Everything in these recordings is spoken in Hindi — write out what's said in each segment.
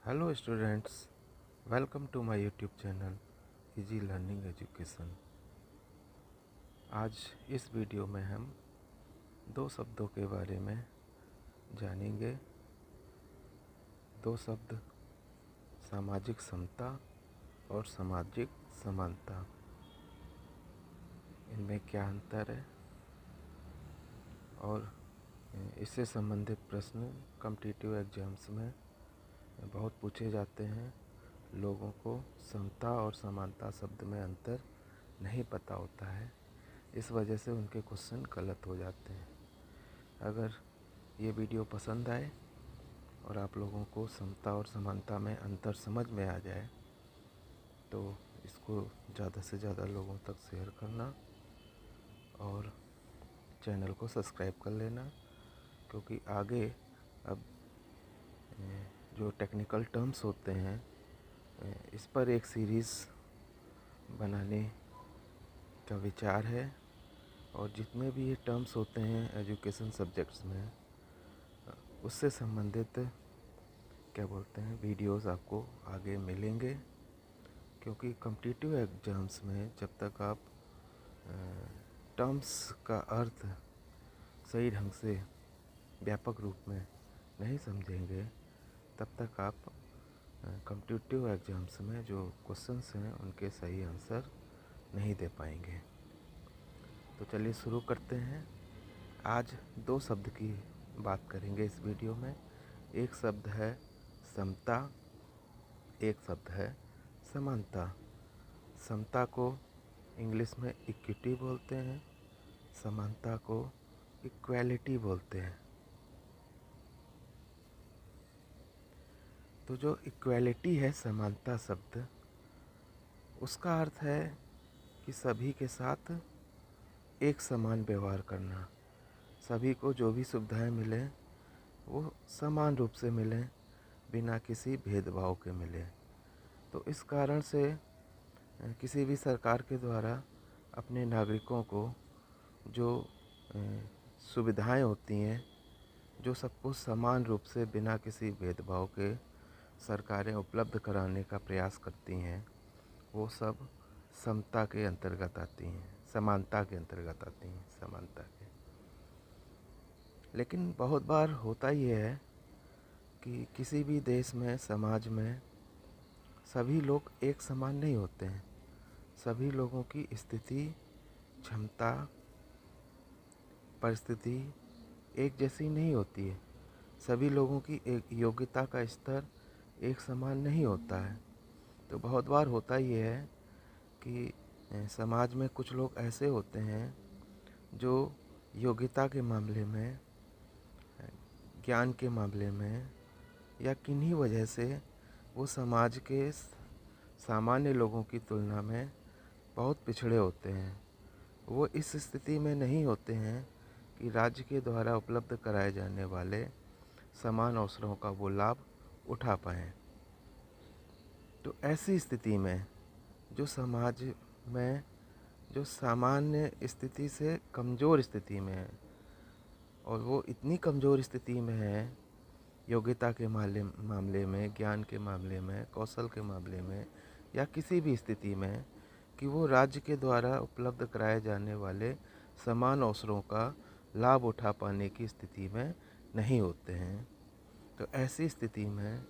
Hello students, welcome to my YouTube channel easy learning education. आज इस वीडियो में हम दो शब्दों के बारे में जानेंगे। दो शब्द, सामाजिक समता और सामाजिक समानता। इनमें क्या अंतर है और इससे संबंधित प्रश्न कॉम्पिटिटिव एग्जाम्स में बहुत पूछे जाते हैं। लोगों को समता और समानता शब्द में अंतर नहीं पता होता है, इस वजह से उनके क्वेश्चन गलत हो जाते हैं। अगर ये वीडियो पसंद आए और आप लोगों को समता और समानता में अंतर समझ में आ जाए तो इसको ज़्यादा से ज़्यादा लोगों तक शेयर करना और चैनल को सब्सक्राइब कर लेना, क्योंकि आगे अब जो टेक्निकल टर्म्स होते हैं इस पर एक सीरीज़ बनाने का विचार है। और जितने भी ये टर्म्स होते हैं एजुकेशन सब्जेक्ट्स में, उससे संबंधित क्या बोलते हैं वीडियोस आपको आगे मिलेंगे। क्योंकि कॉम्पिटिटिव एग्जाम्स में जब तक आप टर्म्स का अर्थ सही ढंग से व्यापक रूप में नहीं समझेंगे, तब तक आप कॉम्पिटिटिव एग्जाम्स में जो क्वेश्चंस हैं उनके सही आंसर नहीं दे पाएंगे। तो चलिए शुरू करते हैं। आज दो शब्द की बात करेंगे इस वीडियो में। एक शब्द है समता, एक शब्द है समानता। समता को इंग्लिश में इक्विटी बोलते हैं, समानता को इक्वालिटी बोलते हैं। तो जो इक्वालिटी है समानता शब्द, उसका अर्थ है कि सभी के साथ एक समान व्यवहार करना। सभी को जो भी सुविधाएं मिलें वो समान रूप से मिलें, बिना किसी भेदभाव के मिलें। तो इस कारण से किसी भी सरकार के द्वारा अपने नागरिकों को जो सुविधाएं होती हैं, जो सबको समान रूप से बिना किसी भेदभाव के सरकारें उपलब्ध कराने का प्रयास करती हैं, वो सब समता के अंतर्गत आती हैं, समानता के अंतर्गत आती हैं, समानता के। लेकिन बहुत बार होता ही है कि किसी भी देश में, समाज में सभी लोग एक समान नहीं होते हैं। सभी लोगों की स्थिति, क्षमता, परिस्थिति एक जैसी नहीं होती है। सभी लोगों की एक योग्यता का स्तर एक समान नहीं होता है। तो बहुत बार होता ये है कि समाज में कुछ लोग ऐसे होते हैं जो योग्यता के मामले में, ज्ञान के मामले में या किन्हीं वजह से वो समाज के सामान्य लोगों की तुलना में बहुत पिछड़े होते हैं। वो इस स्थिति में नहीं होते हैं कि राज्य के द्वारा उपलब्ध कराए जाने वाले समान अवसरों का वो लाभ उठा पाएँ। तो ऐसी स्थिति में जो समाज में जो सामान्य स्थिति से कमज़ोर स्थिति में है, और वो इतनी कमज़ोर स्थिति में है योग्यता के मामले में, ज्ञान के मामले में, कौशल के मामले में या किसी भी स्थिति में, कि वो राज्य के द्वारा उपलब्ध कराए जाने वाले समान अवसरों का लाभ उठा पाने की स्थिति में नहीं होते हैं। तो ऐसी स्थिति में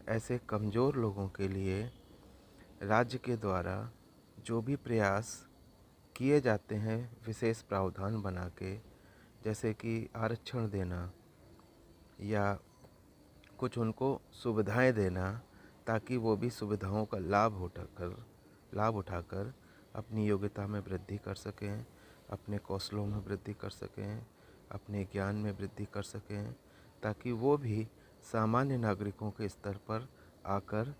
ऐसे कमज़ोर लोगों के लिए राज्य के द्वारा जो भी प्रयास किए जाते हैं विशेष प्रावधान बना के, जैसे कि आरक्षण देना या कुछ उनको सुविधाएं देना, ताकि वो भी सुविधाओं का लाभ उठाकर अपनी योग्यता में वृद्धि कर सकें, अपने कौशलों में वृद्धि कर सकें, अपने ज्ञान में वृद्धि कर सकें, ताकि वो भी सामान्य नागरिकों के स्तर पर आकर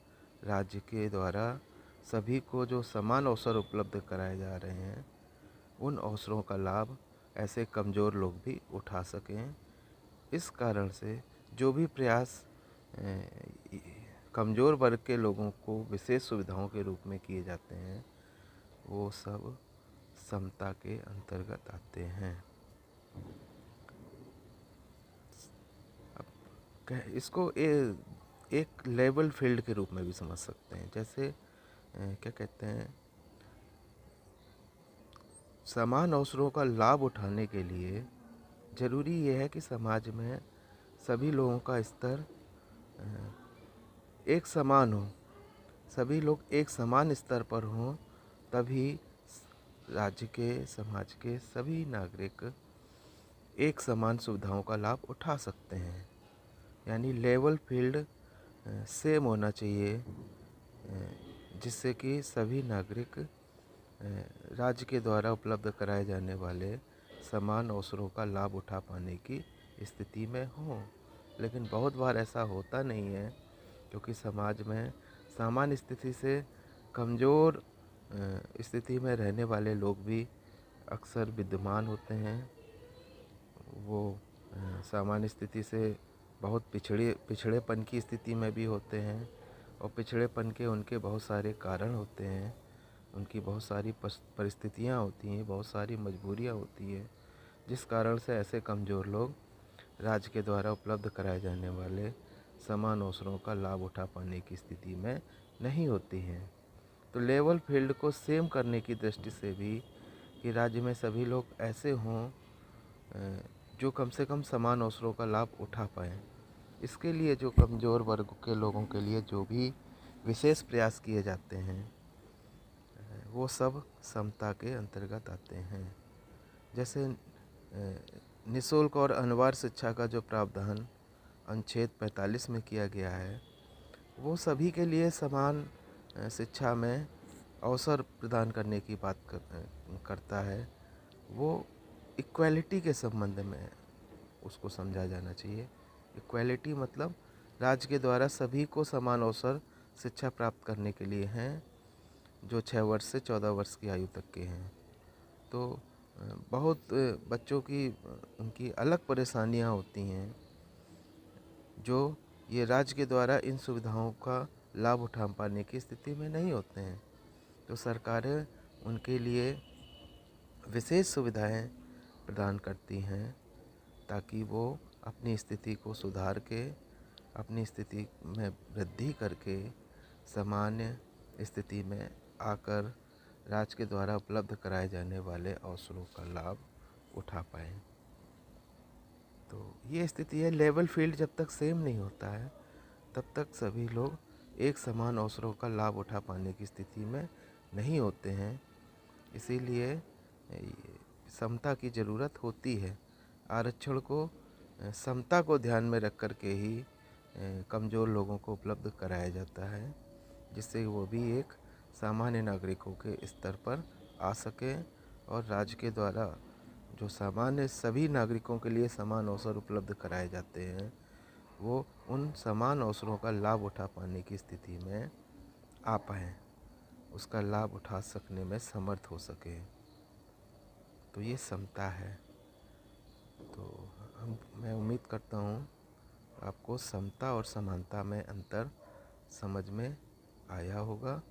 राज्य के द्वारा सभी को जो समान अवसर उपलब्ध कराए जा रहे हैं, उन अवसरों का लाभ ऐसे कमज़ोर लोग भी उठा सकें। इस कारण से जो भी प्रयास कमज़ोर वर्ग के लोगों को विशेष सुविधाओं के रूप में किए जाते हैं, वो सब समता के अंतर्गत आते हैं। अब इसको एक लेवल फील्ड के रूप में भी समझ सकते हैं। जैसे क्या कहते हैं, समान अवसरों का लाभ उठाने के लिए ज़रूरी ये है कि समाज में सभी लोगों का स्तर एक समान हो, सभी लोग एक समान स्तर पर हों, तभी राज्य के, समाज के सभी नागरिक एक समान सुविधाओं का लाभ उठा सकते हैं। यानी लेवल फील्ड सेम होना चाहिए, जिससे कि सभी नागरिक राज्य के द्वारा उपलब्ध कराए जाने वाले समान अवसरों का लाभ उठा पाने की स्थिति में हों। लेकिन बहुत बार ऐसा होता नहीं है, क्योंकि समाज में सामान्य स्थिति से कमज़ोर स्थिति में रहने वाले लोग भी अक्सर विद्यमान होते हैं। वो सामान्य स्थिति से बहुत पिछड़ेपन की स्थिति में भी होते हैं, और पिछड़ेपन के उनके बहुत सारे कारण होते हैं, उनकी बहुत सारी परिस्थितियाँ होती हैं, बहुत सारी मजबूरियाँ होती हैं, जिस कारण से ऐसे कमज़ोर लोग राज्य के द्वारा उपलब्ध कराए जाने वाले समान अवसरों का लाभ उठा पाने की स्थिति में नहीं होती हैं। तो लेवल फील्ड को सेम करने की दृष्टि से भी, कि राज्य में सभी लोग ऐसे हों जो कम से कम समान अवसरों का लाभ उठा पाएँ। इसके लिए जो कमज़ोर वर्ग के लोगों के लिए जो भी विशेष प्रयास किए जाते हैं, वो सब समता के अंतर्गत आते हैं। जैसे निःशुल्क और अनिवार्य शिक्षा का जो प्रावधान अनुच्छेद 45 में किया गया है, वो सभी के लिए समान शिक्षा में अवसर प्रदान करने की बात करता है। वो इक्वालिटी के संबंध में उसको समझा जाना चाहिए। इक्वालिटी मतलब राज्य के द्वारा सभी को समान अवसर शिक्षा प्राप्त करने के लिए हैं, जो 6 वर्ष से 14 वर्ष की आयु तक के हैं। तो बहुत बच्चों की उनकी अलग परेशानियां होती हैं, जो ये राज्य के द्वारा इन सुविधाओं का लाभ उठा पाने की स्थिति में नहीं होते हैं। तो सरकारें उनके लिए विशेष सुविधाएं प्रदान करती हैं, ताकि वो अपनी स्थिति को सुधार के, अपनी स्थिति में वृद्धि करके सामान्य स्थिति में आकर राज्य के द्वारा उपलब्ध कराए जाने वाले अवसरों का लाभ उठा पाएँ। तो ये स्थिति है। लेवल फील्ड जब तक सेम नहीं होता है, तब तक सभी लोग एक समान अवसरों का लाभ उठा पाने की स्थिति में नहीं होते हैं। इसीलिए समता की ज़रूरत होती है। आरक्षण को समता को ध्यान में रख कर के ही कमज़ोर लोगों को उपलब्ध कराया जाता है, जिससे वो भी एक सामान्य नागरिकों के स्तर पर आ सकें, और राज्य के द्वारा जो सामान्य सभी नागरिकों के लिए समान अवसर उपलब्ध कराए जाते हैं, वो उन समान अवसरों का लाभ उठा पाने की स्थिति में आ पाएँ, उसका लाभ उठा सकने में समर्थ हो सके। तो ये समता है। तो मैं उम्मीद करता हूँ आपको समता और समानता में अंतर समझ में आया होगा,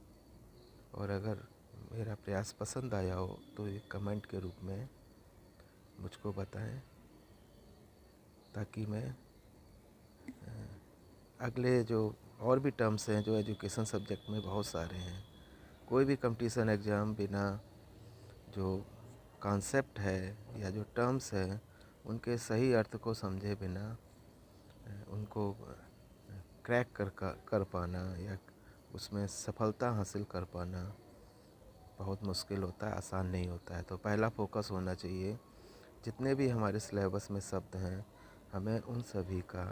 और अगर मेरा प्रयास पसंद आया हो तो एक कमेंट के रूप में मुझको बताएं, ताकि मैं अगले जो और भी टर्म्स हैं, जो एजुकेशन सब्जेक्ट में बहुत सारे हैं, कोई भी कंपटीशन एग्ज़ाम बिना जो कॉन्सेप्ट है या जो टर्म्स हैं उनके सही अर्थ को समझे बिना उनको क्रैक कर पाना या उसमें सफलता हासिल कर पाना बहुत मुश्किल होता है, आसान नहीं होता है। तो पहला फोकस होना चाहिए, जितने भी हमारे सिलेबस में शब्द हैं, हमें उन सभी का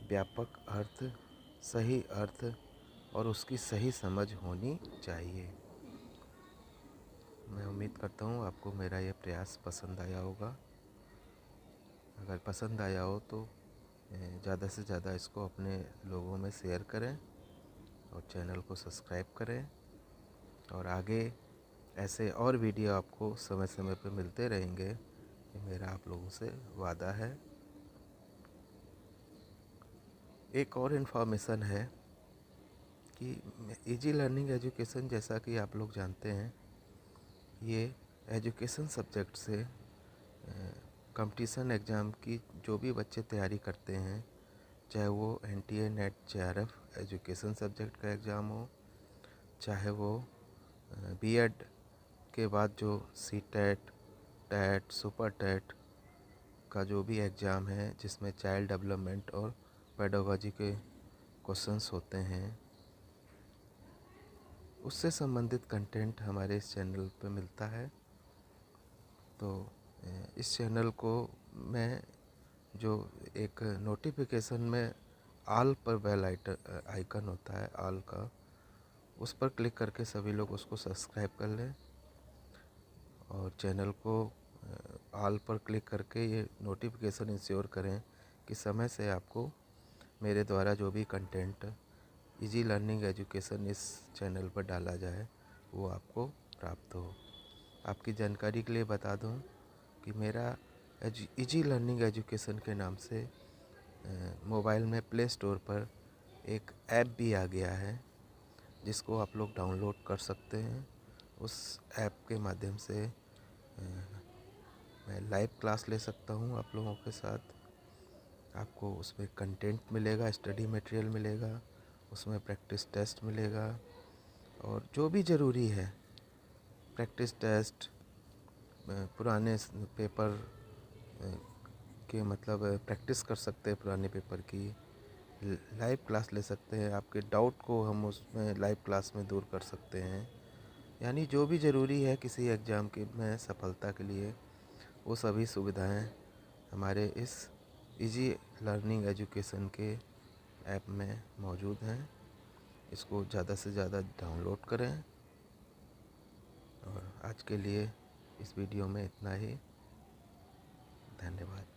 व्यापक अर्थ, सही अर्थ और उसकी सही समझ होनी चाहिए। मैं उम्मीद करता हूँ आपको मेरा ये प्रयास पसंद आया होगा। अगर पसंद आया हो तो ज़्यादा से ज़्यादा इसको अपने लोगों में शेयर करें, और चैनल को सब्सक्राइब करें, और आगे ऐसे और वीडियो आपको समय समय पर मिलते रहेंगे, ये मेरा आप लोगों से वादा है। एक और इन्फॉर्मेशन है कि इजी लर्निंग एजुकेशन, जैसा कि आप लोग जानते हैं, ये एजुकेशन सब्जेक्ट से कंपटीशन एग्ज़ाम की जो भी बच्चे तैयारी करते हैं, चाहे वो NTA net JRF education subject का एग्ज़ाम हो, चाहे वो B.Ed के बाद जो CTET, TET, सुपर टेट का जो भी एग्ज़ाम है जिसमें चाइल्ड डेवलपमेंट और पेडागोजी के क्वेश्चंस होते हैं, उससे संबंधित कंटेंट हमारे इस चैनल पे मिलता है। तो इस चैनल को मैं जो एक नोटिफिकेशन में ऑल पर बेल आइकन होता है ऑल का, उस पर क्लिक करके सभी लोग उसको सब्सक्राइब कर लें और चैनल को ऑल पर क्लिक करके ये नोटिफिकेशन इंश्योर करें कि समय से आपको मेरे द्वारा जो भी कंटेंट इजी लर्निंग एजुकेशन इस चैनल पर डाला जाए वो आपको प्राप्त हो। आपकी जानकारी के लिए बता दूं कि मेरा इजी लर्निंग एजुकेशन के नाम से मोबाइल में प्ले स्टोर पर एक ऐप भी आ गया है जिसको आप लोग डाउनलोड कर सकते हैं। उस ऐप के माध्यम से मैं लाइव क्लास ले सकता हूँ आप लोगों के साथ। आपको उसमें कंटेंट मिलेगा, स्टडी मटेरियल मिलेगा, उसमें प्रैक्टिस टेस्ट मिलेगा और जो भी ज़रूरी है प्रैक्टिस टेस्ट, पुराने पेपर के मतलब प्रैक्टिस कर सकते हैं, पुराने पेपर की लाइव क्लास ले सकते हैं। आपके डाउट को हम उसमें लाइव क्लास में दूर कर सकते हैं। यानी जो भी ज़रूरी है किसी एग्ज़ाम के में सफलता के लिए, वो सभी सुविधाएं हमारे इस इजी लर्निंग एजुकेशन के ऐप में मौजूद हैं। इसको ज़्यादा से ज़्यादा डाउनलोड करें। और आज के लिए इस वीडियो में इतना ही। धन्यवाद।